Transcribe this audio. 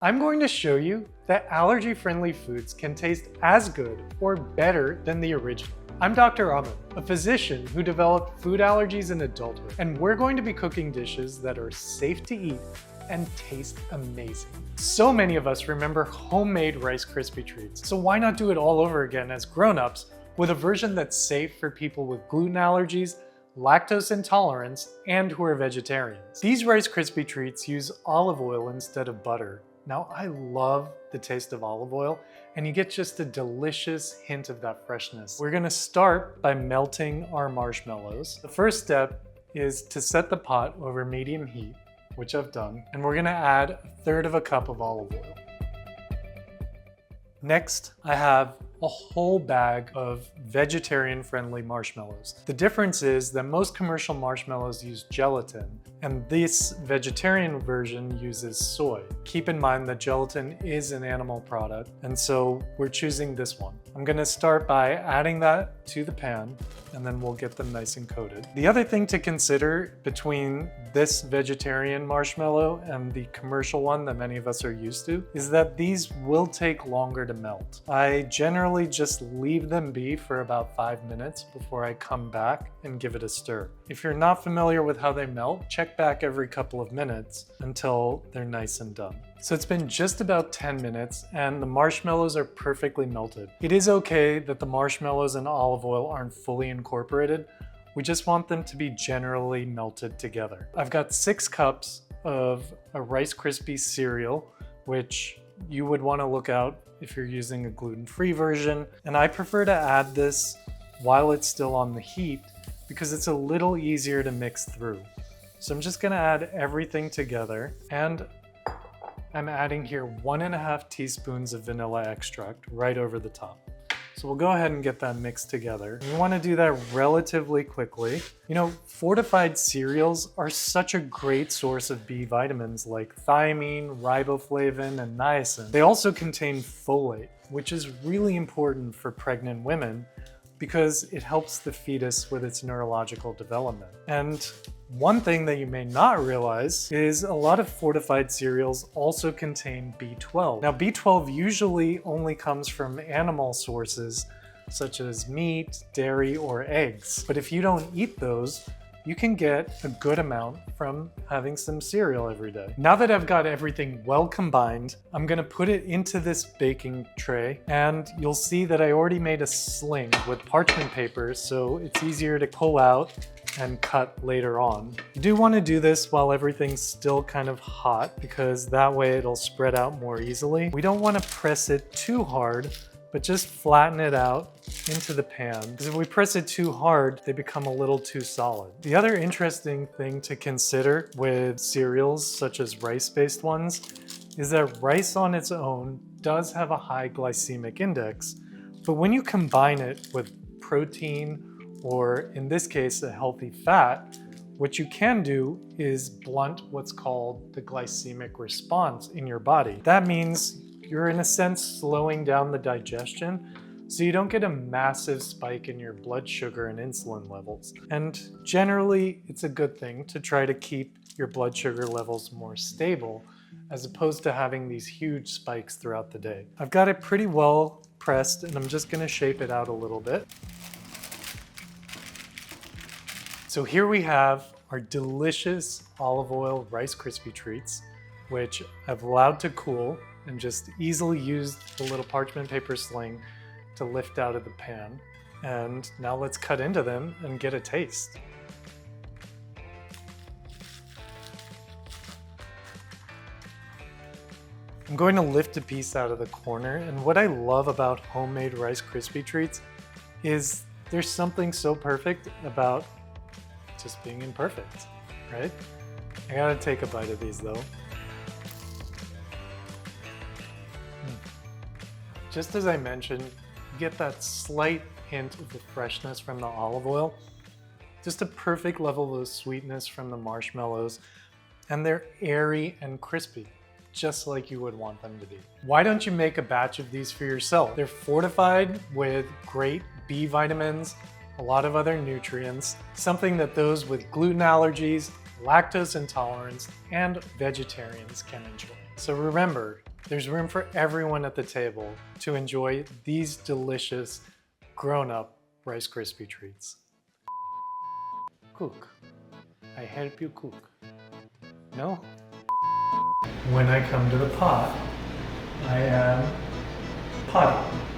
I'm going to show you that allergy-friendly foods can taste as good or better than the original. I'm Dr. Aman, a physician who developed food allergies in adulthood, and we're going to be cooking dishes that are safe to eat and taste amazing. So many of us remember homemade Rice Krispie Treats, so why not do it all over again as grown-ups with a version that's safe for people with gluten allergies, lactose intolerance, and who are vegetarians. These Rice Krispie Treats use olive oil instead of butter. Now, I love the taste of olive oil, and you get just a delicious hint of that freshness. We're gonna start by melting our marshmallows. The first step is to set the pot over medium heat, which I've done, and we're gonna add 1/3 cup of olive oil. Next, I have a whole bag of vegetarian-friendly marshmallows. The difference is that most commercial marshmallows use gelatin, and this vegetarian version uses soy. Keep in mind that gelatin is an animal product, and so we're choosing this one. I'm gonna start by adding that to the pan, and then we'll get them nice and coated. The other thing to consider between this vegetarian marshmallow and the commercial one that many of us are used to is that these will take longer to melt. I generally just leave them be for about 5 minutes before I come back and give it a stir. If you're not familiar with how they melt, check back every couple of minutes until they're nice and done. So it's been just about 10 minutes and the marshmallows are perfectly melted. It is okay that the marshmallows and olive oil aren't fully incorporated. We just want them to be generally melted together. I've got 6 cups of a Rice Krispie cereal, which you would want to look out if you're using a gluten-free version. And I prefer to add this while it's still on the heat because it's a little easier to mix through. So I'm just gonna add everything together, and I'm adding here 1.5 teaspoons of vanilla extract right over the top. So we'll go ahead and get that mixed together. You want to do that relatively quickly. You know, fortified cereals are such a great source of B vitamins like thiamine, riboflavin, and niacin. They also contain folate, which is really important for pregnant women because it helps the fetus with its neurological development. And one thing that you may not realize is a lot of fortified cereals also contain B12. Now, B12 usually only comes from animal sources such as meat, dairy, or eggs. But if you don't eat those, you can get a good amount from having some cereal every day. Now that I've got everything well combined, I'm gonna put it into this baking tray, and you'll see that I already made a sling with parchment paper, so it's easier to pull out and cut later on. You do want to do this while everything's still kind of hot because that way it'll spread out more easily. We don't want to press it too hard, but just flatten it out into the pan, because if we press it too hard, they become a little too solid. The other interesting thing to consider with cereals, such as rice-based ones, is that rice on its own does have a high glycemic index, but when you combine it with protein, or in this case, a healthy fat, what you can do is blunt what's called the glycemic response in your body. That means you're in a sense slowing down the digestion so you don't get a massive spike in your blood sugar and insulin levels. And generally, it's a good thing to try to keep your blood sugar levels more stable as opposed to having these huge spikes throughout the day. I've got it pretty well pressed and I'm just gonna shape it out a little bit. So here we have our delicious olive oil Rice Krispie Treats, which I've allowed to cool and just easily used the little parchment paper sling to lift out of the pan. And now let's cut into them and get a taste. I'm going to lift a piece out of the corner, and what I love about homemade Rice Krispie Treats is there's something so perfect about just being imperfect, right? I gotta take a bite of these though. Just as I mentioned, you get that slight hint of the freshness from the olive oil, just a perfect level of sweetness from the marshmallows, and they're airy and crispy, just like you would want them to be. Why don't you make a batch of these for yourself? They're fortified with great B vitamins, a lot of other nutrients, something that those with gluten allergies, lactose intolerance, and vegetarians can enjoy. So remember, There's room for everyone at the table to enjoy these delicious, grown-up Rice Krispie Treats. Cook. I help you cook. No? When I come to the pot, I am potty.